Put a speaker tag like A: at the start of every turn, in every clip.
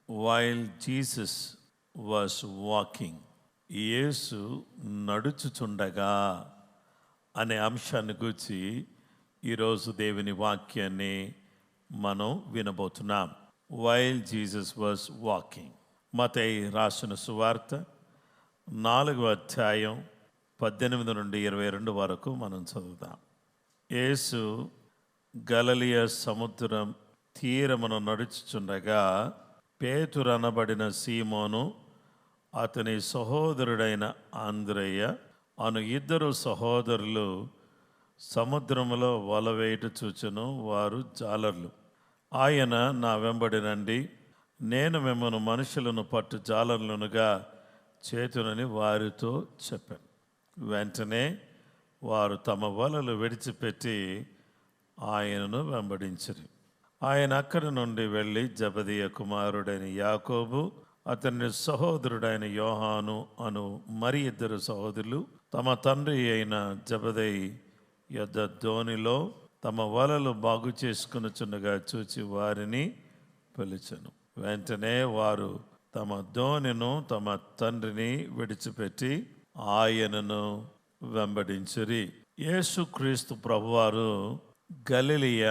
A: while Jesus was walking, యేసు నడుచుచుండగా అనే అంశాన్ని గురించి ఈరోజు దేవుని వాక్యాన్ని మనం వినబోతున్నాం. While Jesus was walking. మత్తయి రాసిన సువార్త 4వ అధ్యాయం 18 నుండి 22 వరకు మనం చదువుతాం. యేసు గలిలయ సముద్రం తీరమున నడుచుచుండగా పేతురు అనబడిన సీమోను అతని సహోదరుడైన ఆంద్రయ్య అను ఇద్దరు సహోదరులు సముద్రములో వల వేయుట చూచెను. వారు జాలర్లు. ఆయన, నా వెంబడి రండి, నేను మిమ్మల్ని మనుషులను పట్టు జాలర్లునుగా చేతునని వారితో చెప్పాను. వెంటనే వారు తమ వలలు విడిచిపెట్టి ఆయనను వెంబడించిరి. ఆయన అక్కడి నుండి వెళ్ళి జబదీయ కుమారుడైన యాకోబు, అతని సహోదరుడైన యోహాను అను మరి ఇద్దరు సహోదరులు తమ తండ్రి అయిన జబదయి యొద్ద దోణిలో తమ వలలు బాగు చేసుకునిచుండగా చూచి వారిని పిలిచెను. వెంటనే వారు తమ దోణిను తమ తండ్రిని విడిచిపెట్టి ఆయనను వెంబడించిరి. యేసుక్రీస్తు ప్రభువారు గలిలయ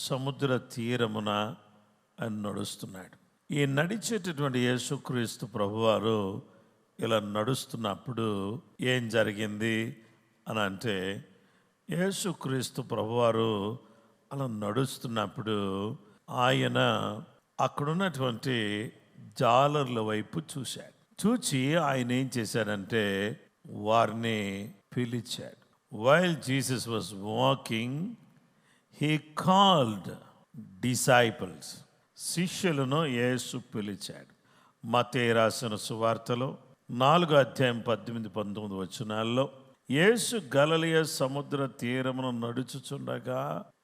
A: సముద్ర తీరమున నడుస్తున్నాడు. ఈ నడిచేటటువంటి యేసుక్రీస్తు ప్రభువారు ఇలా నడుస్తున్నప్పుడు ఏం జరిగింది అని అంటే, యేసుక్రీస్తు ప్రభువారు అలా నడుస్తున్నప్పుడు ఆయన అక్కడున్నటువంటి జాలర్ల వైపు చూశాడు. చూచి ఆయన ఏం చేశాడంటే వారిని పిలిచాడు. While Jesus was walking, he called disciples. శిష్యులను యేసు పిలిచాడు. మత్తయి రాసిన సువార్తలో 4వ అధ్యాయం 18-19 వచనాల్లో యేసు గలిలయ సముద్ర తీరమును నడుచుచుండగా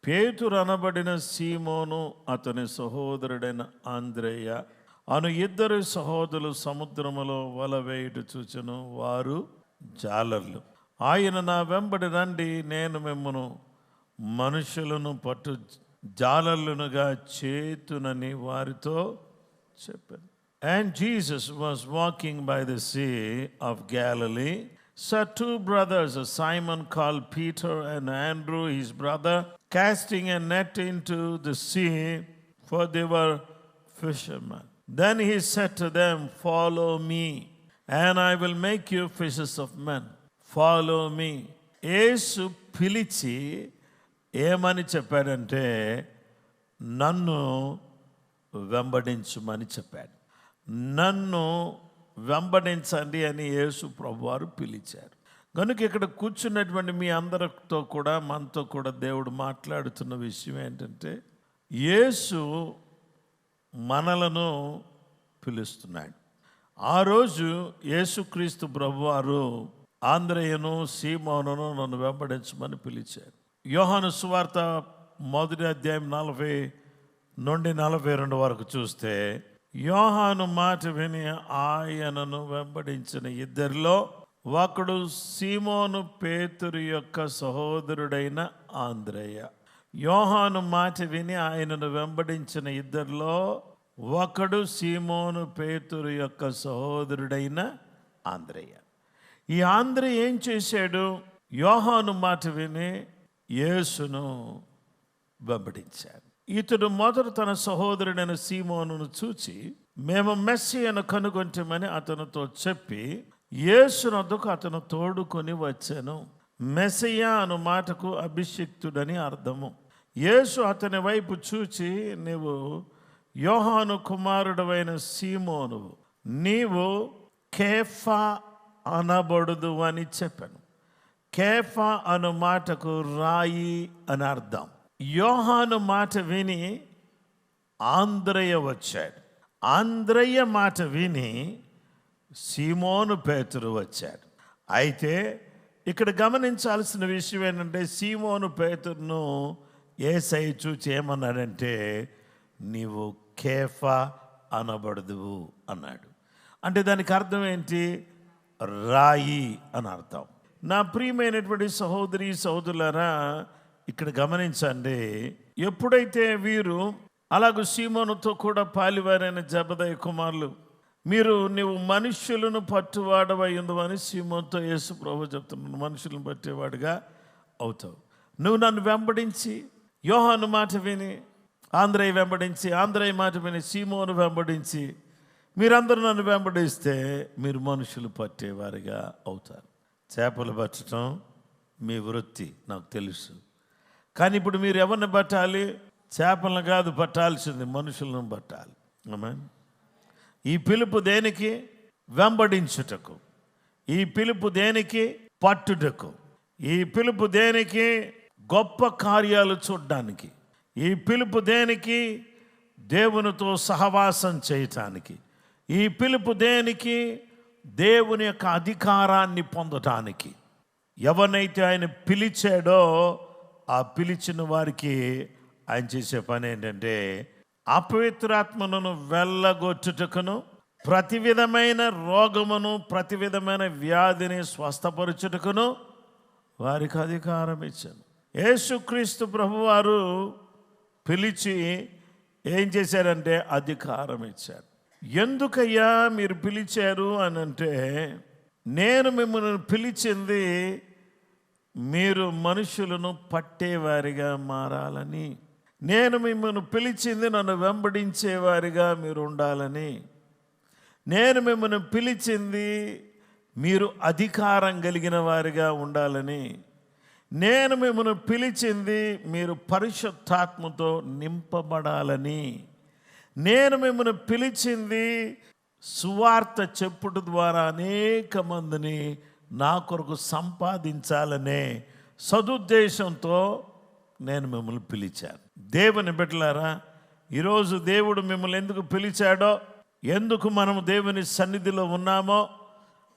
A: పేతురు అనబడిన సీమోను అతని సహోదరుడైన ఆంద్రయ్య అను ఇద్దరు సహోదరులు సముద్రములో వల వేయుట చూచెను. వారు జాలర్లు. ఆయన, నా వెంబడి రండి, నేను మిమ్మను మనుషులను పట్టు జాలర్లునుగా చేతునని వారితో చెప్పాను. And Jesus was walking by the sea of Galilee. Saw two brothers, Simon called Peter and Andrew his brother, casting a net into the sea, for they were fishermen. Then he said to them, follow me, and I will make you fishers of men. Follow me. యేసు పిలిచి ఏమని చెప్పాడంటే, నన్ను వెంబడించుమని చెప్పాడు. నన్ను వెంబడించండి అని యేసు ప్రభువారు పిలిచారు. కనుక ఇక్కడ కూర్చున్నటువంటి మీ అందరితో కూడా, మనతో కూడా దేవుడు మాట్లాడుతున్న విషయం ఏంటంటే, యేసు మనలను పిలుస్తున్నాడు. ఆ రోజు యేసుక్రీస్తు ప్రభువారు ఆంద్రయ్యను సీమోనును నన్ను వెంబడించమని పిలిచారు. యోహాను సువార్త 1వ అధ్యాయం 40 నుండి 42 వరకు చూస్తే, యోహాను మాట విని ఆయనను వెంబడించిన ఇద్దరిలో ఒకడు సీమోను పేతురు యొక్క సహోదరుడైన ఆంద్రయ్య. యోహాను మాట విని ఆయనను వెంబడించిన ఇద్దరిలో ఒకడు సీమోను పేతురు యొక్క సహోదరుడైన ఆంద్రయ్య. ఈ ఆంద్రయ్య ఏం చేశాడు? యోహాను మాట విని యేసును వెంబడించాడు. ఇతడు మొదట తన సహోదరుడైన సీమోనును చూచి, మేము మెస్సీయను కనుగొంటామని అతనితో చెప్పి యేసునొద్దకు అతను తోడుకొని వచ్చాను. మెస్సయ్య అను మాటకు అభిషిక్తుడని అర్థము. యేసు అతని వైపు చూచి, నీవు యోహాను కుమారుడవైన సీమోనువు, నీవు కేఫా అనబడుదు అని చెప్పాను. కేఫా అను మాటకు రాయి అని అర్థం. యోహాను మాట విని ఆంద్రయ్య వచ్చాడు. ఆంద్రయ్య మాట విని సీమోను పేతురు వచ్చాడు. అయితే ఇక్కడ గమనించాల్సిన విషయం ఏంటంటే, సీమోను పేతురును యేసయ్య చూచి ఏమన్నాడంటే, నీవు కేఫా అనబడదువు అన్నాడు. అంటే దానికి అర్థం ఏంటి? రాయి అని అర్థం. నా ప్రియమైనటువంటి సహోదరి సహోదరులారా, ఇక్కడ గమనించండి. ఎప్పుడైతే వీరు అలాగే సీమోనుతో కూడా పాలివారైన జబదయి కుమారులు, నీవు మనుష్యులను పట్టువాడవై ఉందని సీమోనుతో యేసు ప్రభువు చెప్తున్నాను. మనుషులను పట్టేవాడుగా అవుతావు. నువ్వు నన్ను వెంబడించి, యోహాను మాట విని ఆంధ్రయ్య వెంబడించి, ఆంధ్రయ్య మాట విని సీమోను వెంబడించి, మీరందరూ నన్ను వెంబడిస్తే మీరు మనుషులు పట్టేవారిగా అవుతారు. చేపలు పట్టడం మీ వృత్తి నాకు తెలుసు. కానీ ఇప్పుడు మీరు ఎవరిని పట్టాలి? చేపలను కాదు పట్టాల్సింది, మనుషులను పట్టాలి. ఆమేన్. ఈ పిలుపు దేనికి? వెంబడించుటకు. ఈ పిలుపు దేనికి? పట్టుటకు. ఈ పిలుపు దేనికి? గొప్ప కార్యాలు చూడడానికి. ఈ పిలుపు దేనికి? దేవునితో సహవాసం చేయటానికి. ఈ పిలుపు దేనికి? దేవుని యొక్క అధికారాన్ని పొందటానికి. ఎవరినైతే ఆయన పిలిచాడో ఆ పిలిచిన వారికి ఆయన చేసే పని ఏంటంటే, అపవిత్రాత్మను వెళ్ళగొట్టుటకును, ప్రతి విధమైన రోగమును, ప్రతి విధమైన వ్యాధిని స్వస్థపరచుటకును వారికి అధికారం ఇచ్చాను. యేసుక్రీస్తు ప్రభువారు పిలిచి ఏం చేశారంటే అధికారం ఇచ్చారు. ఎందుకయ్యా మీరు పిలిచారు అని అంటే, నేను మిమ్మల్ని పిలిచింది మీరు మనుషులను పట్టేవారిగా మారాలని. నేను మిమ్మల్ని పిలిచింది నన్ను వెంబడించేవారిగా మీరు ఉండాలని. నేను మిమ్మల్ని పిలిచింది మీరు అధికారం కలిగిన వారిగా ఉండాలని. నేను మిమ్మల్ని పిలిచింది మీరు పరిశుద్ధాత్మతో నింపబడాలని. నేను మిమ్మల్ని పిలిచింది సువార్త చెప్పుడు ద్వారా అనేక మందిని నా కొరకు సంపాదించాలనే సదుద్దేశంతో నేను మిమ్మల్ని పిలిచాను. దేవుని బిడ్డలారా, ఈరోజు దేవుడు మిమ్మల్ని ఎందుకు పిలిచాడో, ఎందుకు మనం దేవుని సన్నిధిలో ఉన్నామో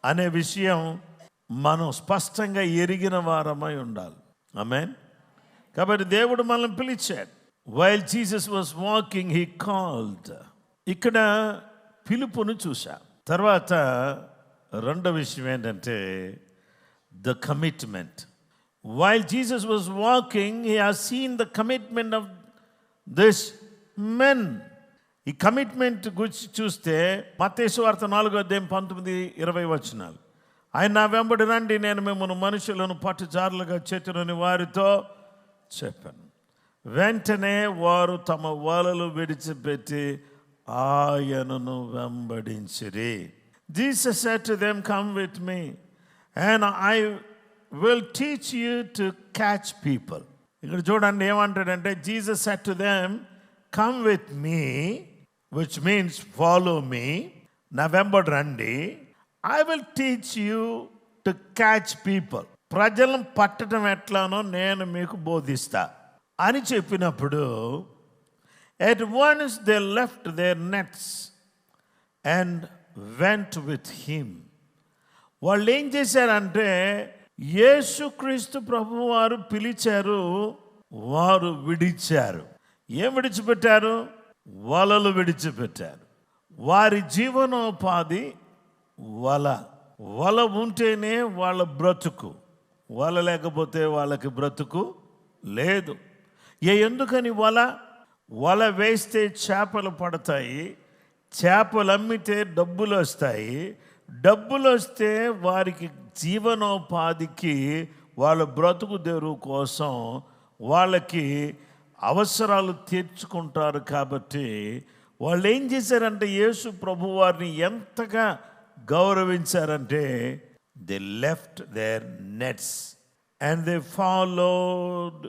A: అనే విషయం మనం స్పష్టంగా ఎరిగిన వారమై ఉండాలి. ఆమేన్. కాబట్టి దేవుడు మనల్ని పిలిచాడు. While Jesus was walking he called. ఇక్కడ పిలుపును చూసా. తర్వాత రెండో విషయం ఏంటంటే the commitment. While Jesus was walking he has seen the commitment of this men. ఈ కమిట్మెంట్ గురించి చూస్తే మత్తయి సువార్త 4:19-20 ఆయన నా వెంబడి రండి, నేను మిమ్మల్ని మనుషులను పట్టుజారులుగా చేతులని వారితో చెప్పాను. వెంటనే వారు తమ వలలు విడిచిపెట్టి ఆయనను వెంబడించిరి. Jesus said to them, come with me and I will teach you to catch people. ఇక్కడ చూడండి ఏమంటాడంటే, Jesus said to them, come with me, which means follow me. నా వెంబడి రండి. I will teach you to catch people. ప్రజలను పట్టడం ఎట్లానో నేను మీకు బోధిస్తా అని చెప్పినప్పుడు, at once they left their nets and went with him. వాళ్ళు ఏం చేశారంటే, యేసుక్రీస్తు ప్రభువారు పిలిచారు, వారు విడిచారు. ఏం విడిచిపెట్టారు? వలలు విడిచిపెట్టారు. వారి జీవనోపాధి వల ఉంటేనే వాళ్ళ బ్రతుకు. వల లేకపోతే వాళ్ళకి బ్రతుకు లేదు. ఎందుకని? వల వేస్తే చేపలు పడతాయి, చేపలు అమ్మితే డబ్బులు వస్తాయి, డబ్బులు వస్తే వారికి జీవనోపాధికి, వాళ్ళ బ్రతుకు తెరువు కోసం వాళ్ళకి అవసరాలు తీర్చుకుంటారు. కాబట్టి వాళ్ళు ఏం చేశారంటే, యేసు ప్రభువారిని ఎంతగా గౌరవించారంటే, they left their nets and they followed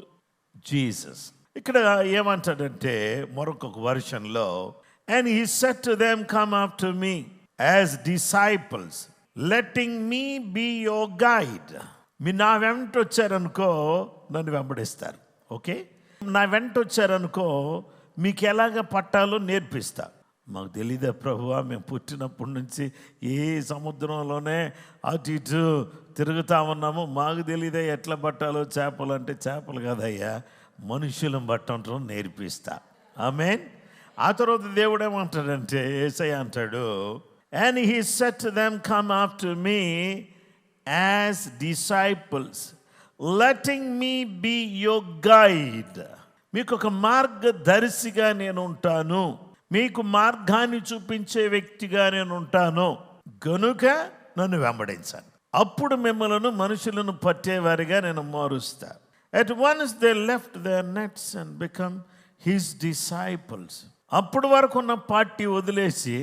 A: Jesus. ఇక్కడ ఏమంటాడంటే మరొక వర్షన్లో, and he said to them, come after me as disciples, letting me be your guide. మీ నా వెంట వచ్చారనుకో నన్ను వెంబడిస్తారు. ఓకే, నా వెంట వచ్చారనుకో మీకు ఎలాగ పట్టాలో నేర్పిస్తా. మాకు తెలీదా ప్రభువా, మేము పుట్టినప్పటి నుంచి ఏ సముద్రంలోనే అటు ఇటు తిరుగుతూ ఉన్నాము, మాకు తెలీదా ఎట్లా పట్టాలో. చేపలు అంటే చేపలు కాదయ్యా, మనుషులను పట్టడం నేర్పిస్తా. ఆమేన్. ఆ తర్వాత దేవుడు ఏమంటాడంటే, యేసయ్య అంటాడు, and he said to them, come after me as disciples, letting me be your guide. మీకు ఒక మార్గదర్శిగా నేను ఉంటాను, మీకు మార్గాన్ని చూపించే వ్యక్తిగా నేను ఉంటాను, గనుక నన్ను వెంబడించాను. అప్పుడు మిమ్మలను మనుషులను పట్టేవారిగా నేను మారుస్తా. At once they left their nets and become his disciples. అప్పుడు వరకు ఉన్న పార్టీ వదిలేసి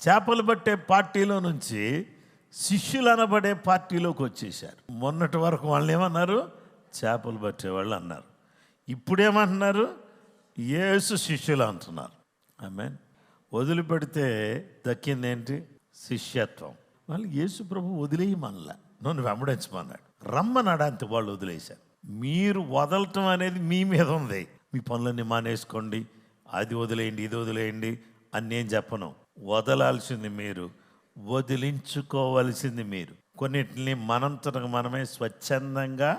A: చేపలు పట్టే పార్టీలో నుంచి శిష్యులు అనబడే పార్టీలోకి వచ్చేసారు. మొన్నటి వరకు వాళ్ళు ఏమన్నారు? చేపలు పట్టేవాళ్ళు అన్నారు. ఇప్పుడేమంటున్నారు? యేసు శిష్యులు అంటున్నారు. ఆమేన్. వదిలిపెడితే దక్కింది ఏంటి? శిష్యత్వం. వాళ్ళు యేసు ప్రభు వదిలేయమనలా, నన్ను వెంబడించమన్నాడు. రమ్మన్నాడు, అంతే. వాళ్ళు వదిలేశారు. మీరు వదలటం అనేది మీ మీద ఉంది. మీ పనులన్నీ మానేసుకోండి, అది వదిలేయండి, ఇది వదిలేయండి అని నేను చెప్పను. వదలాల్సింది మీరు, వదిలించుకోవలసింది మీరు. కొన్నిటిని మనంతటకు మనమే స్వచ్ఛందంగా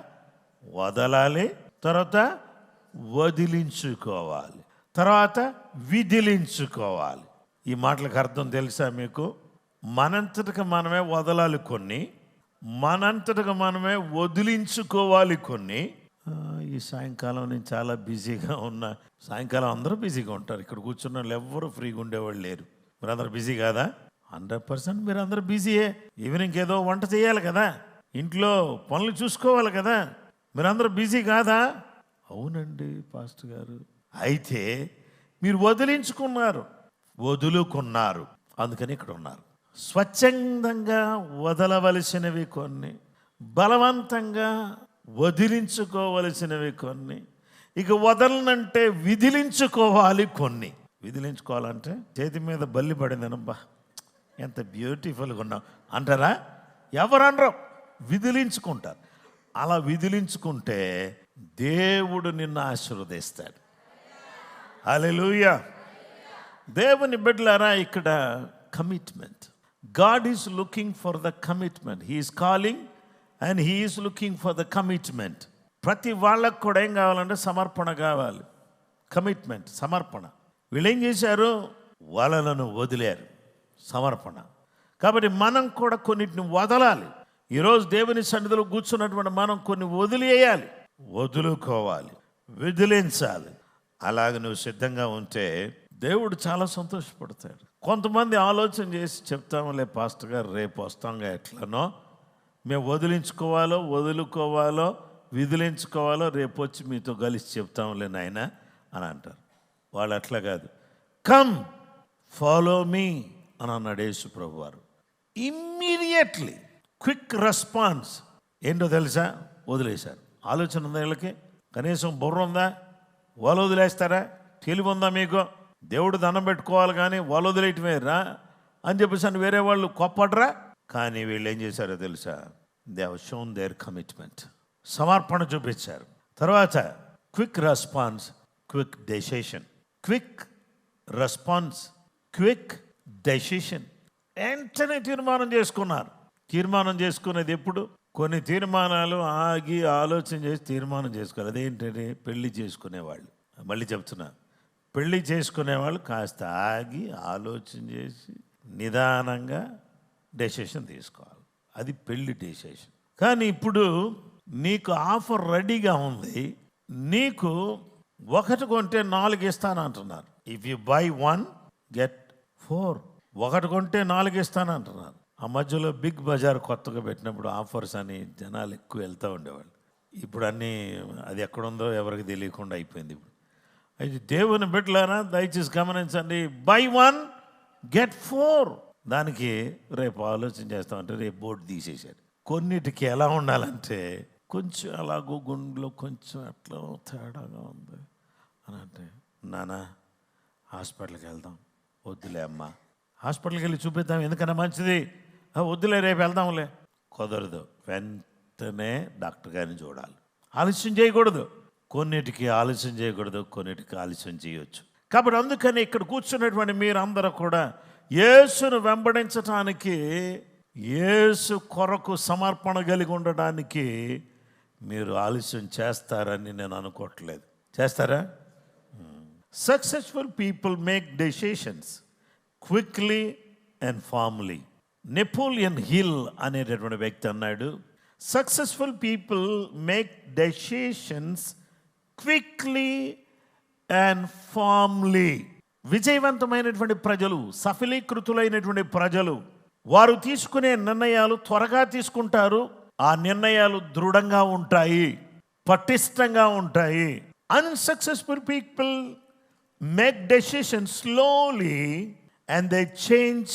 A: వదలాలి, తర్వాత వదిలించుకోవాలి, తర్వాత విదిలించుకోవాలి. ఈ మాటలకు అర్థం తెలుసా మీకు? మనంతటకు మనమే వదలాలి కొన్ని, మనంతటకు మనమే వదిలించుకోవాలి కొన్ని. ఈ సాయంకాలం నేను చాలా బిజీగా ఉన్నా. సాయంకాలం అందరూ బిజీగా ఉంటారు. ఇక్కడ కూర్చున్న వాళ్ళు ఎవ్వరూ ఫ్రీగా ఉండేవాళ్ళు లేరు. మీరు అందరూ బిజీ కాదా? 100% మీరు అందరూ బిజీయే. ఈవినింగ్ ఏదో వంట చేయాలి కదా, ఇంట్లో పనులు చూసుకోవాలి కదా, మీరందరూ బిజీ కాదా? అవునండి పాస్టర్ గారు. అయితే మీరు వదిలించుకున్నారు, వదులుకున్నారు, అందుకని ఇక్కడ ఉన్నారు. స్వచ్ఛందంగా వదలవలసినవి కొన్ని, బలవంతంగా వదిలించుకోవలసినవి కొన్ని, ఇక వదలనంటే విదిలించుకోవాలి కొన్ని. విదిలించుకోవాలంటే చేతి మీద బల్లి పడిందనబ్బా ఎంత బ్యూటిఫుల్గా ఉన్నావు అంటారా? ఎవరనరు, విదిలించుకుంటారు. అలా విదిలించుకుంటే దేవుడు నిన్ను ఆశీర్వదిస్తాడు. హల్లెలూయా. దేవుని బిడ్డలారా, ఇక్కడ commitment. God is looking for the commitment. He is calling and he is looking for the commitment. ప్రతి వాళ్ళకు కూడా ఏం కావాలంటే సమర్పణ కావాలి. కమిట్మెంట్, సమర్పణ. వీళ్ళు ఏం చేశారు? వలలను వదిలేరు, సమర్పణ. కాబట్టి మనం కూడా కొన్నిటిని వదలాలి. ఈరోజు దేవుని సన్నిధిలో కూర్చున్నటువంటి మనం కొన్ని వదిలేయాలి, వదులుకోవాలి, విదిలించాలి. అలాగ నువ్వు సిద్ధంగా ఉంటే దేవుడు చాలా సంతోషపడతాడు. కొంతమంది ఆలోచన చేసి చెప్తాములే పాస్టర్ గారు, రేపు వస్తాంగా, ఎట్లనో మేము వదులుకోవాలో విదిలించుకోవాలో రేపు వచ్చి మీతో కలిసి చెప్తాంలే నాయనా అని అంటారు. వాళ్ళు అట్లా కాదు. కమ్ ఫాలో మీ అని అన్నాడు యేసు ప్రభు వారు. Immediately quick response. ఏంటో తెలుసా? వదిలేశారు. ఆలోచన ఉందా వీళ్ళకి? కనీసం బుర్ర ఉందా? వాళ్ళు వదిలేస్తారా? తెలివి ఉందా మీకు? దేవుడు దండం పెట్టుకోవాలి కానీ వాళ్ళు వదిలేయటమే రా అని చెప్పేసి అని వేరే వాళ్ళు కోప్పడరా? కానీ వీళ్ళు ఏం చేశారో తెలుసా? They have shown their commitment. సమర్పణ చూపించారు. తర్వాత quick response, quick decision. Quick response, quick decision. వెంటనే తీర్మానం చేసుకున్నారు. తీర్మానం చేసుకునేది ఎప్పుడు? కొన్ని తీర్మానాలు ఆగి ఆలోచన చేసి తీర్మానం చేసుకోవాలి. అదేంటంటే పెళ్లి చేసుకునేవాళ్ళు. మళ్ళీ చెప్తున్నా, పెళ్లి చేసుకునేవాళ్ళు కాస్త ఆగి ఆలోచన చేసి నిదానంగా డెసిషన్ తీసుకోవాలి. అది పెళ్లి డెసిషన్. కానీ ఇప్పుడు నీకు ఆఫర్ రెడీగా ఉంది. నీకు ఒకటి కొంటే 4 ఇస్తానంటున్నారు. If you buy 1 get 4. ఒకటి కొంటే 4 ఇస్తానంటున్నారు. ఆ మధ్యలో బిగ్ బజార్ కొత్తగా పెట్టినప్పుడు ఆఫర్స్ అని జనాలు ఎక్కువ వెళ్తూ ఉండేవాళ్ళు. ఇప్పుడు అన్నీ అది ఎక్కడుందో ఎవరికి తెలియకుండా అయిపోయింది. ఇప్పుడు అయితే దేవుని బిడ్డలారా దయచేసి గమనించండి. By 1 get 4. దానికి రేపు ఆలోచన చేస్తామంటే రేపు బోర్డు తీసేశారు. కొన్నిటికి ఎలా ఉండాలంటే కొంచెం అలాగో గుండెలో కొంచెం అట్లా తేడాగా ఉంది అని అంటే, నాన్న హాస్పిటల్కి వెళ్దాం. వద్దులే అమ్మా, హాస్పిటల్కి వెళ్ళి చూపిద్దాం, ఎందుకన్నా మంచిది. వద్దులే రేపు వెళ్దాంలే. కుదరదు, వెంటనే డాక్టర్ గారిని చూడాలి. ఆలస్యం చేయకూడదు. కొన్నిటికి ఆలస్యం చేయకూడదు, కొన్నిటికి ఆలస్యం చేయొచ్చు. కాబట్టి అందుకని ఇక్కడ కూర్చున్నటువంటి మీరందరూ కూడా యేసును వెంబడించటానికి, యేసు కొరకు సమర్పణ కలిగి ఉండడానికి మీరు ఆలస్యం చేస్తారని నేను అనుకోవట్లేదు. చేస్తారా? Successful people make decisions quickly and firmly. Napoleon Hill అనేటటువంటి వ్యక్తి అన్నాడు, successful people make decisions quickly and firmly. విజయవంతమైనటువంటి ప్రజలు, సఫలీకృతులైనటువంటి ప్రజలు, వారు తీసుకునే నిర్ణయాలు త్వరగా తీసుకుంటారు. ఆ నిర్ణయాలు దృఢంగా ఉంటాయి, పటిష్టంగా ఉంటాయి. Unsuccessful people make decisions slowly and they change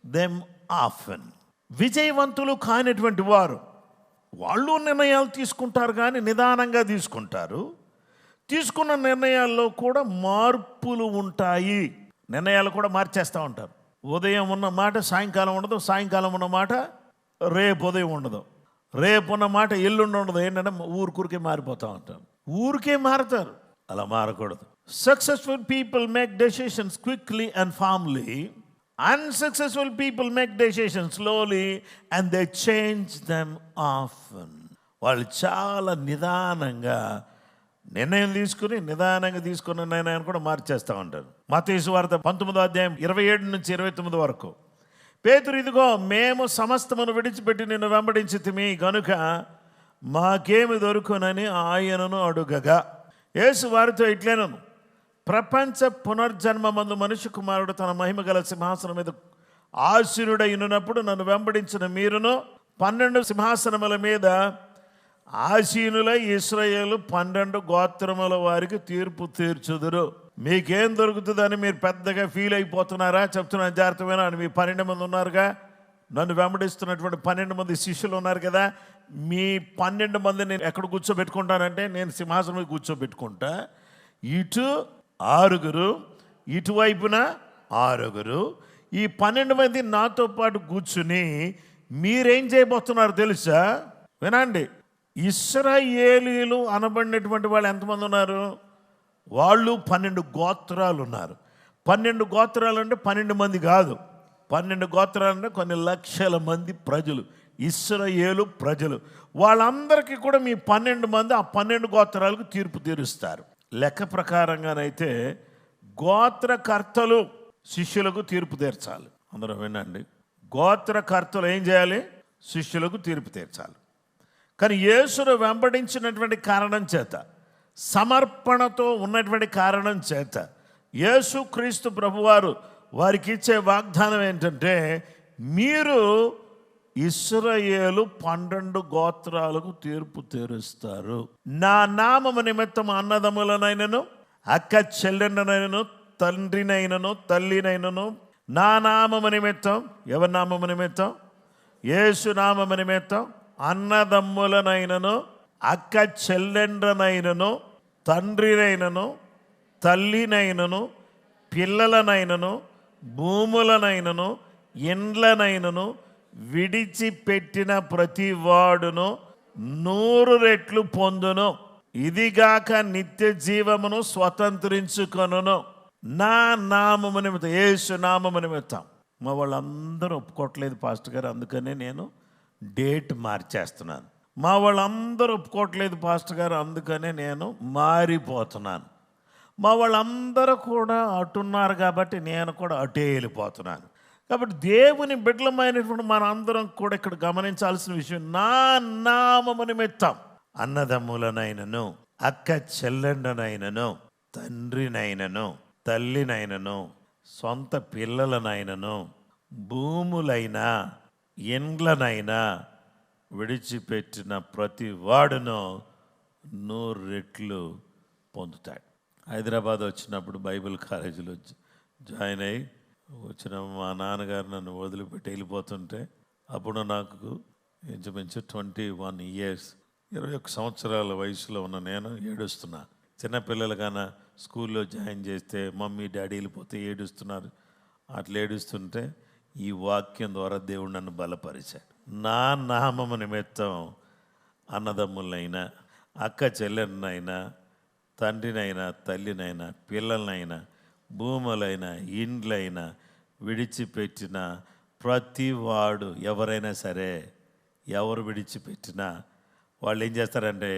A: them often. విజయవంతులు కానిటువంటి వారు, వాళ్ళు నిర్ణయాలు తీసుకుంటారు కానీ నిదానంగా తీసుకుంటారు. తీసుకున్న నిర్ణయాల్లో కూడా మార్పులు ఉంటాయి. నిర్ణయాలు కూడా మార్చేస్తూ ఉంటారు. ఉదయం ఉన్న మాట సాయంకాలం ఉండదు, సాయంకాలం ఉన్న మాట రేపు ఉదయం ఉండదు, రేపు ఉన్న మాట ఎల్లుండి ఉండదు. ఏంటంటే ఊరికే మారిపోతూ ఉంటారు, ఊరికే మారుతారు. అలా మారకూడదు. Successful people make decisions quickly and firmly. Unsuccessful people make decisions slowly and they change them often. వాళ్ళు చాలా నిదానంగా నిర్ణయం తీసుకుని, నిదానంగా తీసుకున్న నిర్ణయాన్ని కూడా మార్చేస్తూ ఉంటారు. మత్తయి సువార్త 19వ అధ్యాయం 27 నుంచి 29 వరకు. పేతురు, ఇదిగో మేము సమస్తమును విడిచిపెట్టి నిన్ను వెంబడించితిమి గనుక మాకేమి దొరుకునని ఆయనను అడుగగా, యేసు వారితో ఇట్లేనను, ప్రపంచ పునర్జన్మమందు మనిషి కుమారుడు తన మహిమ గల సింహాసనం మీద ఆసీనుడైనప్పుడు నన్ను వెంబడించిన మీరును 12 సింహాసనముల మీద ఆసీనులై ఇశ్రాయేలు 12 గోత్రముల వారికి తీర్పు తీర్చుదురు. మీకేం దొరుకుతుందని మీరు పెద్దగా ఫీల్ అయిపోతున్నారా? చెప్తున్నాను, జాగ్రత్తమైన. మీ 12 మంది ఉన్నారుగా, నన్ను వెంబడిస్తున్నటువంటి 12 మంది శిష్యులు ఉన్నారు కదా. మీ 12 మంది నేను ఎక్కడ కూర్చోబెట్టుకుంటానంటే, నేను సింహాసనం మీద కూర్చోబెట్టుకుంటా. ఇటు 6, ఇటువైపున 6. ఈ 12 మంది నాతో పాటు కూర్చుని మీరేం చేయబోతున్నారు తెలుసా? వినండి. ఇశ్రాయేలీయులు అనబడినటువంటి వాళ్ళు ఎంతమంది ఉన్నారు? వాళ్ళు 12 గోత్రాలు ఉన్నారు. 12 గోత్రాలు అంటే 12 మంది కాదు. 12 గోత్రాలు అంటే కొన్ని లక్షల మంది ప్రజలు, ఇశ్రాయేలు ప్రజలు. వాళ్ళందరికీ కూడా మీ 12 మంది ఆ 12 గోత్రాలకు తీర్పు తీరుస్తారు. లెక్క ప్రకారంగానైతే గోత్రకర్తలు శిష్యులకు తీర్పు తీర్చాలి. అందరూ వినండి, గోత్రకర్తలు ఏం చేయాలి? శిష్యులకు తీర్పు తీర్చాలి. కానీ యేసును వెంబడించినటువంటి కారణం చేత, సమర్పణతో ఉన్నటువంటి కారణం చేత, యేసుక్రీస్తు ప్రభువారు వారికి ఇచ్చే వాగ్దానం ఏంటంటే, మీరు ఇశ్రాయేలు 12 గోత్రాలకు తీర్పు తీరుస్తారు. నా నామము నిమిత్తం అన్నదమ్ములనైనను, అక్క చెల్లెండనైనను, తండ్రినైనను, తల్లినైనను, నా నామము నిమిత్తం, ఎవరి నామము నిమిత్తం? యేసు నామము నిమిత్తం అన్నదమ్ములనైనను, అక్క చెల్లెండ్రనైనను, తండ్రినైనను, తల్లినైనను, పిల్లలనైనను, భూములనైనను, ఇండ్లనైనను విడిచిపెట్టిన ప్రతి వాడును 100 రెట్లు పొందును. ఇదిగాక నిత్య జీవమును స్వతంత్రించుకొనును. నా నామము నిమిత్తం, యేసు నామము నిమిత్తం. మా వాళ్ళందరూ ఒప్పుకోవట్లేదు పాస్టర్ గారు, అందుకనే నేను డేట్ మార్చేస్తున్నాను. మా వాళ్ళందరూ ఒప్పుకోవట్లేదు పాస్టర్ గారు, అందుకనే నేను మారిపోతున్నాను. మా వాళ్ళందరూ కూడా అటున్నారు కాబట్టి నేను కూడా అటే వెళ్ళిపోతున్నాను. కాబట్టి దేవుని బిడ్డలమైనటువంటి మన అందరం కూడా ఇక్కడ గమనించాల్సిన విషయం, నా నామము నిమిత్తం అన్నదమ్ములనైనను, అక్క చెల్లెండనైనను, తండ్రినైనను, తల్లినైనను, సొంత పిల్లలనైనను, భూములైనా ఇండ్లనైనా విడిచిపెట్టిన ప్రతి వాడును 100 రెట్లు పొందుతాడు. హైదరాబాద్ వచ్చినప్పుడు బైబిల్ కాలేజీలో జాయిన్ అయ్యి వచ్చిన మా నాన్నగారు నన్ను వదిలిపెట్టి వెళ్ళిపోతుంటే, అప్పుడు నాకు ఇంచుమించు 21 years, 21 సంవత్సరాల వయసులో ఉన్న నేను ఏడుస్తున్నా. చిన్నపిల్లలుగాన స్కూల్లో జాయిన్ చేస్తే మమ్మీ డాడీ వెళ్ళిపోతే ఏడుస్తున్నారు. అట్లా ఏడుస్తుంటే ఈ వాక్యం ద్వారా దేవుడు నన్ను బలపరిచాడు. నా నామము నిమిత్తం అన్నదమ్ములైనా, అక్క చెల్లెన్నైనా, తండ్రినైనా, తల్లినైనా, పిల్లలనైనా, భూములైనా, ఇండ్లైనా విడిచిపెట్టిన ప్రతి వాడు, ఎవరైనా సరే, ఎవరు విడిచిపెట్టినా వాళ్ళు ఏం చేస్తారంటే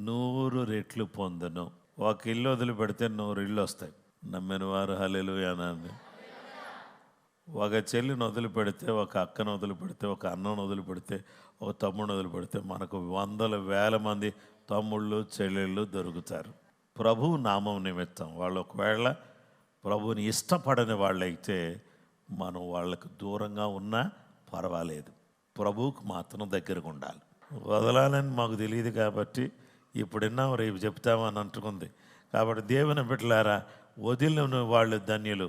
A: 100 రెట్లు పొందును. ఒక ఇల్లు వదిలిపెడితే 100 ఇళ్ళు వస్తాయి. నమ్మిన వారు హల్లెలూయా అనండి. ఒక చెల్లిని వదిలిపెడితే, ఒక అక్కను వదిలిపెడితే, ఒక అన్నను వదిలిపెడితే, ఒక తమ్ముడిని వదిలిపెడితే మనకు వందల వేల మంది తమ్ముళ్ళు చెల్లెళ్ళు దొరుకుతారు. ప్రభువు నామం నిమిత్తం వాళ్ళు ఒకవేళ ప్రభువుని ఇష్టపడని వాళ్ళైతే మనం వాళ్ళకు దూరంగా ఉన్నా పర్వాలేదు, ప్రభువుకు మాత్రం దగ్గరగా ఉండాలి. వదలాలని మాకు తెలియదు కాబట్టి ఇప్పుడు విన్నాం, రేపు చెప్తామని అంటుకుంది. కాబట్టి దేవుని బిడ్డలారా, వదిలిన వాళ్ళు ధన్యులు.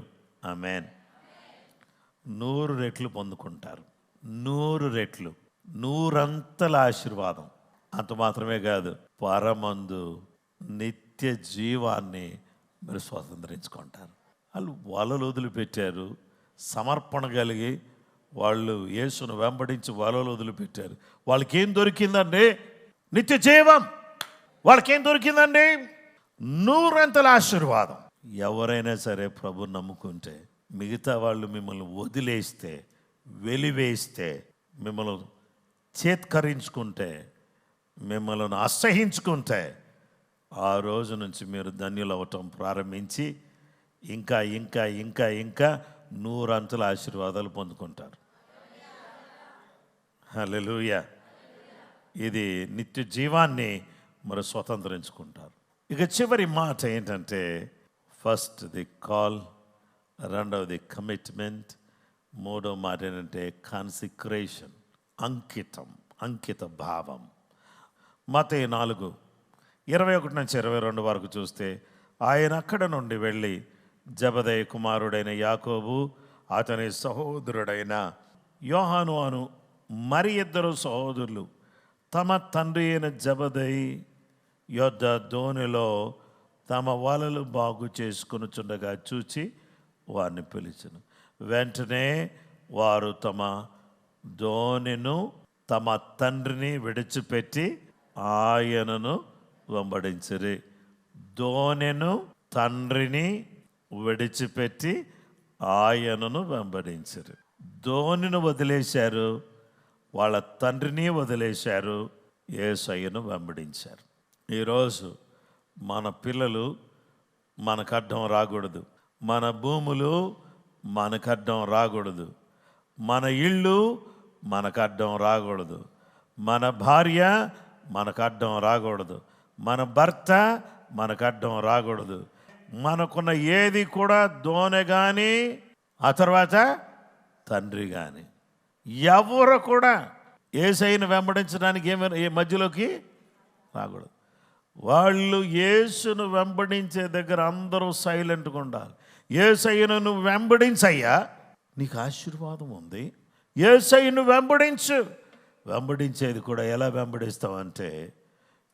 A: ఆమేన్. 100 రెట్లు పొందుకుంటారు. 100 రెట్లు, 100 ఆశీర్వాదం. అంత మాత్రమే కాదు, పరమందు నిత్య జీవాన్ని మీరు స్వతంత్రించుకుంటారు. వాళ్ళు వలలు వదిలిపెట్టారు, సమర్పణ కలిగి వాళ్ళు యేసును వెంబడించి వలలు వదిలిపెట్టారు. వాళ్ళకేం దొరికిందండి? నిత్య జీవం. వాళ్ళకేం దొరికిందండి? 100 ఆశీర్వాదం. ఎవరైనా సరే ప్రభు నమ్ముకుంటే, మిగతా వాళ్ళు మిమ్మల్ని వదిలేస్తే, వెలివేస్తే, మిమ్మల్ని చేత్కరించుకుంటే, మిమ్మల్ని అసహించుకుంటే, ఆ రోజు నుంచి మీరు ధన్యులు అవటం ప్రారంభించి ఇంకా ఇంకా ఇంకా ఇంకా 100 ఆశీర్వాదాలు పొందుకుంటారు. హల్లెలూయా. ఇది నిత్య జీవాన్ని మరి స్వతంత్రించుకుంటారు. ఇక చివరి మాట ఏంటంటే, ఫస్ట్ ది కాల్, రెండవది కమిట్మెంట్, మూడో మాట ఏంటంటే కాన్సిక్రేషన్, అంకితం, అంకిత భావం. మత్తయి 4:21-22 వరకు చూస్తే, ఆయన అక్కడ నుండి వెళ్ళి జబదయి కుమారుడైన యాకోబు, అతని సహోదరుడైన యోహాను అను మరి 2 సహోదరులు తమ తండ్రి అయిన జబదయి యొద్ద దోణిలో తమ వలలు బాగు చేసుకొనుచుండగా చూచి వారిని పిలిచెను. వెంటనే వారు తమ దోణిను తమ తండ్రిని విడిచిపెట్టి ఆయనను వెంబడించిరి. దోణిను తండ్రిని విడిచిపెట్టి ఆయనను వెంబడించిరి. దోణిని వదిలేశారు, వాళ్ళ తండ్రిని వదిలేశారు, యేసయ్యను వెంబడించారు. ఈరోజు మన పిల్లలు మనకు అడ్డం రాకూడదు, మన భూములు మనకు అడ్డం రాకూడదు, మన ఇళ్ళు మనకు అడ్డం రాకూడదు, మన భార్య మనకు అడ్డం రాకూడదు, మన భర్త మనకు అడ్డం రాకూడదు. మనకున్న ఏది కూడా దోనె కానీ ఆ తర్వాత తండ్రి కానీ ఎవరు కూడా యేసయ్యను వెంబడించడానికి ఏ మధ్యలోకి రాకూడదు. వాళ్ళు యేసును వెంబడించే దగ్గర అందరూ సైలెంట్గా ఉండాలి. యేసయ్యను నువ్వు వెంబడించయ్యా, నీకు ఆశీర్వాదం ఉంది. యేసయ్యను వెంబడించు. వెంబడించేది కూడా ఎలా వెంబడిస్తావంటే,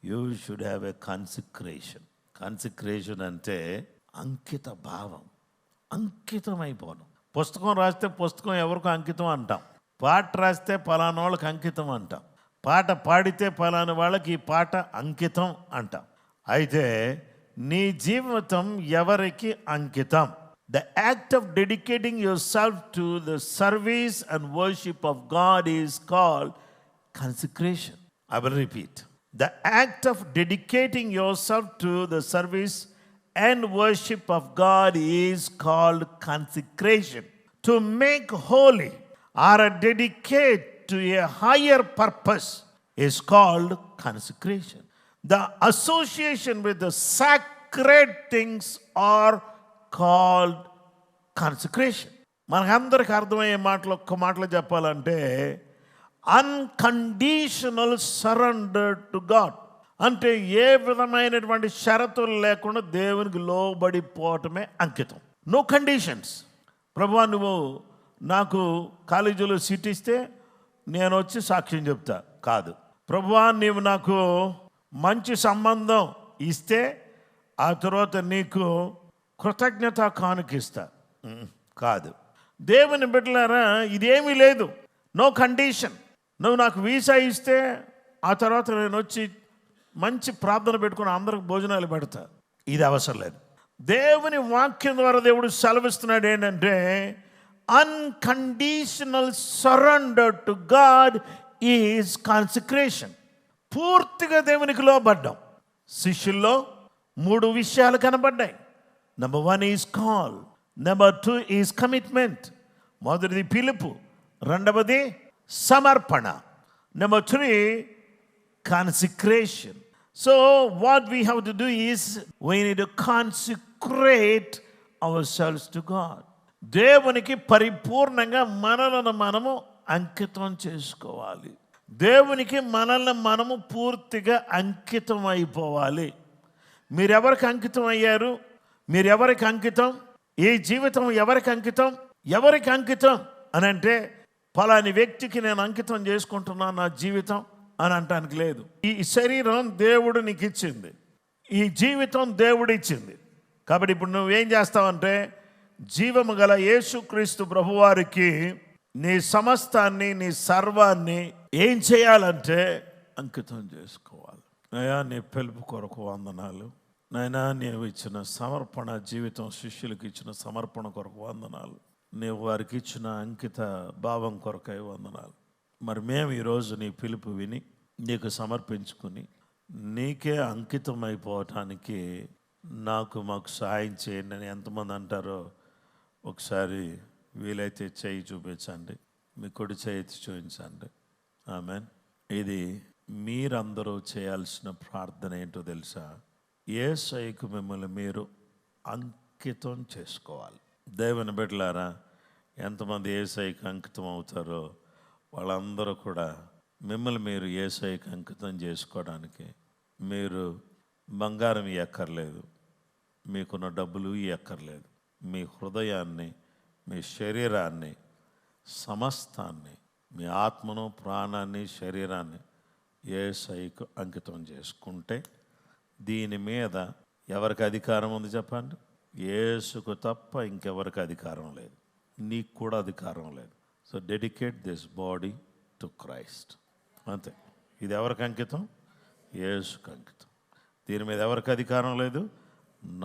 A: you should have a consecration. Consecration అంటే అంకిత భావం, అంకితమైపోవడం. పుస్తకం రాస్తే పుస్తకం ఎవరికో అంకితం అంటాం, పాట రాస్తే పలానా వాళ్ళకి అంకితం అంటాం, పాట పాడితే పలానా వాళ్ళకి ఈ పాట అంకితం అంటాం. అయితే నీ జీవితం ఎవరికి అంకితం? The act of dedicating yourself to the service and worship of God is called consecration. I will repeat. The act of dedicating yourself to the service and worship of God is called consecration. To make holy or dedicate to a higher purpose is called consecration. The association with the sacred things are called consecration. మనకందరికి అర్థమయ్యే మాటలు ఒక్క మాటలో చెప్పాలంటే, unconditional surrender to God. అంటే ఏ విధమైనటువంటి షరతులు లేకుండా దేవునికి లోబడిపోవటమే అంకితం. No conditions. ప్రభువా నువ్వు నాకు కాలేజీలో సీట్ ఇస్తే నేను వచ్చి సాక్ష్యం చెప్తా కాదు. ప్రభువా నీవు నాకు మంచి సంబంధం ఇస్తే ఆ తర్వాత నీకు కృతజ్ఞత కానుకిస్తా కాదు. దేవుని బిడ్డలారా, ఇదేమీ లేదు. No condition. నువ్వు నాకు వీసా ఇస్తే ఆ తర్వాత నేను వచ్చి మంచి ప్రార్థన పెట్టుకుని అందరికి భోజనాలు పెడతా, ఇది అవసరం లేదు. దేవుని వాక్యం ద్వారా దేవుడు సెలవిస్తున్నాడు ఏంటంటే, unconditional surrender to God is consecration. పూర్తిగా దేవునికి లోబడ్డాం. శిష్యుల్లో 3 విషయాలు కనబడ్డాయి. Number 1 is call, number 2 is commitment, మొదటిది పిలుపు, రెండవది సమర్పణ, number 3 consecration. So what we have to do is we need to consecrate ourselves to God. దేవునికి పరిపూర్ణంగా మనలను మనము అంకితం చేసుకోవాలి. దేవునికి మనల్ని మనము పూర్తిగా అంకితం అయిపోవాలి. మీరెవరికి అంకితం అయ్యారు? మీరెవరికి అంకితం? ఈ జీవితం ఎవరికి అంకితం? ఎవరికి అంకితం అని అంటే ఫలాని వ్యక్తికి నేను అంకితం చేసుకుంటున్నాను నా జీవితం అని అంటానికి లేదు. ఈ శరీరం దేవుడు నీకు ఇచ్చింది, ఈ జీవితం దేవుడు ఇచ్చింది. కాబట్టి ఇప్పుడు నువ్వేం చేస్తావంటే జీవము గల యేసుక్రీస్తు ప్రభువారికి నీ సమస్తాన్ని, నీ సర్వాన్ని ఏం చేయాలంటే అంకితం చేసుకోవాలి. అయ్యా, నీ పిలుపు కొరకు వందనాలు నాయనా, నీవు ఇచ్చిన సమర్పణ జీవితం, శిష్యులకు ఇచ్చిన సమర్పణ కొరకు వందనాలు, నీవు వారికి ఇచ్చిన అంకిత భావం కొరకై వందనాలు. మరి మేము ఈరోజు నీ పిలుపు విని నీకు సమర్పించుకుని నీకే అంకితం అయిపోవటానికి మాకు సహాయం చేయండి అని ఎంతమంది అంటారో ఒకసారి వీలైతే చేయి చూపించండి, మీ కుడి చేయి చూపించండి. ఆమేన్. ఇది మీరందరూ చేయాల్సిన ప్రార్థన ఏంటో తెలుసా? యేసయ్యకు మిమ్మల్ని మీరు అంకితం చేసుకోవాలి. దేవుని బిడ్డలారా, ఎంతమంది యేసయ్యకు అంకితం అవుతారో వాళ్ళందరూ కూడా మిమ్మల్ని మీరు యేసయ్యకు అంకితం చేసుకోవడానికి మీరు బంగారం ఇవ్వక్కర్లేదు, మీకున్న డబ్బులు ఇవ్వక్కర్లేదు. మీ హృదయాన్ని, మీ శరీరాన్ని, సమస్తాన్ని, మీ ఆత్మను, ప్రాణాన్ని, శరీరాన్ని యేసయ్యకు అంకితం చేసుకుంటే దీని మీద ఎవరికి అధికారం ఉంది చెప్పండి? యేసుకు తప్ప ఇంకెవరికి అధికారం లేదు, నీకు కూడా అధికారం లేదు. So dedicate this body to Christ, అంతే. ఇది ఎవరికి అంకితం? యేసుకు అంకితం. దీని మీద ఎవరికి అధికారం లేదు,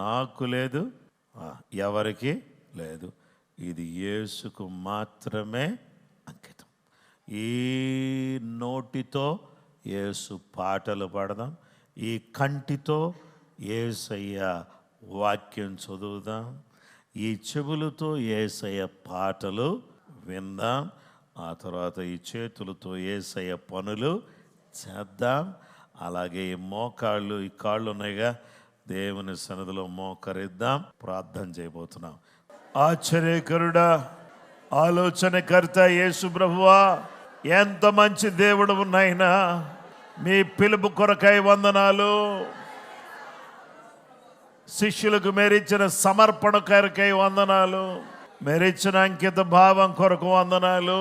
A: నాకు లేదు, ఎవరికి లేదు. ఇది యేసుకు మాత్రమే అంకితం. ఈ నోటితో యేసు పాటలు పాడదాం, ఈ కంటితో యేసయ్య వాక్యం చదువుదాం, ఈ చెవులతో యేసయ్య పాటలు విందాం, ఆ తర్వాత ఈ చేతులతో యేసయ్య పనులు చేద్దాం. అలాగే ఈ మోకాళ్ళు, ఈ కాళ్ళు ఉన్నాయిగా, దేవుని సన్నిధిలో మోకరిద్దాం, ప్రార్థన చేయబోతున్నాం. ఆశ్చర్యకరుడా, ఆలోచనకర్త యేసు ప్రభువా, ఎంత మంచి దేవుడు ఉన్నాయినా, మీ పిలుపు కొరకై వందనాలు. శిష్యులకు మీరిచ్చిన సమర్పణ కొరకై వందనాలు, మీరిచ్చిన అంకిత భావం కొరకు వందనాలు.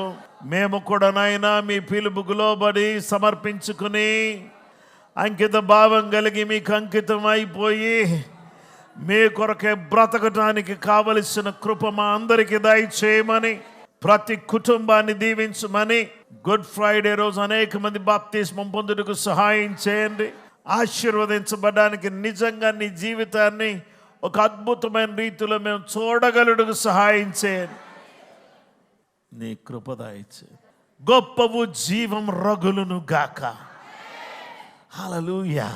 A: మేము కూడా నాయనా మీ పిలుపుకు లోబడి సమర్పించుకుని అంకిత భావం కలిగి మీకు అంకితం అయిపోయి మీ కొరకే బ్రతకటానికి కావలసిన కృప మా అందరికీ దయచేయమని, ప్రతి కుటుంబాన్ని దీవించమని, గుడ్ ఫ్రైడే రోజు అనేక మంది బాప్తిస్మం పొందుటకు సహాయం చేయండి. ఆశీర్వదించబడడానికి నిజంగా నీ జీవితాన్ని ఒక అద్భుతమైన రీతిలో మేము చూడగలుగుటకు సహాయం చేయండి. నీ కృప దయచేయండి. గొప్పవు జీవం రగులును గాక. హల్లెలూయా.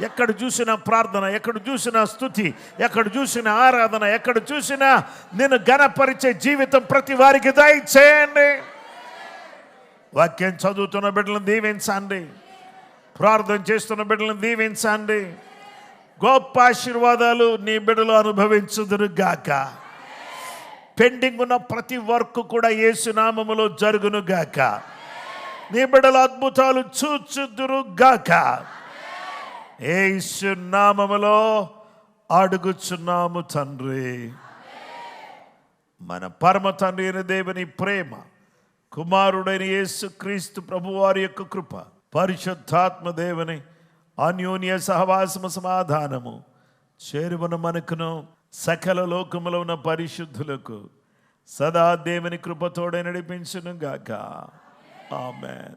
A: ఎక్కడ చూసినా ప్రార్థన, ఎక్కడ చూసినా స్తుతి, ఎక్కడ చూసినా ఆరాధన, ఎక్కడ చూసినా నేను ఘనపరిచే జీవితం ప్రతి వారికి దయచేయండి. వాక్యం చదువుతున్న బిడ్డలను దీవించండి, ప్రార్థన చేస్తున్న బిడ్డలను దీవించండి. గొప్ప ఆశీర్వాదాలు నీ బిడ్డలు అనుభవించుదురు గాక. పెండింగ్ ఉన్న ప్రతి వర్క్ కూడా యేసు నామములో జరుగును గాక. నీ బిడ్డల అద్భుతాలు చూచుదురు గాక. యేసు నామములో అడుగుచున్నాము తండ్రి. మన పరమ తండ్రి అయిన దేవుని ప్రేమ, కుమారుడైన యేసు క్రీస్తు ప్రభువారి యొక్క కృప, పరిశుద్ధాత్మ దేవుని అన్యోన్య సహవాసము సమాధానము చేరువన మనకును సకల లోకములో ఉన్న పరిశుద్ధులకు సదా దేవుని కృపతోడే నడిపించును గాక. ఆమేన్.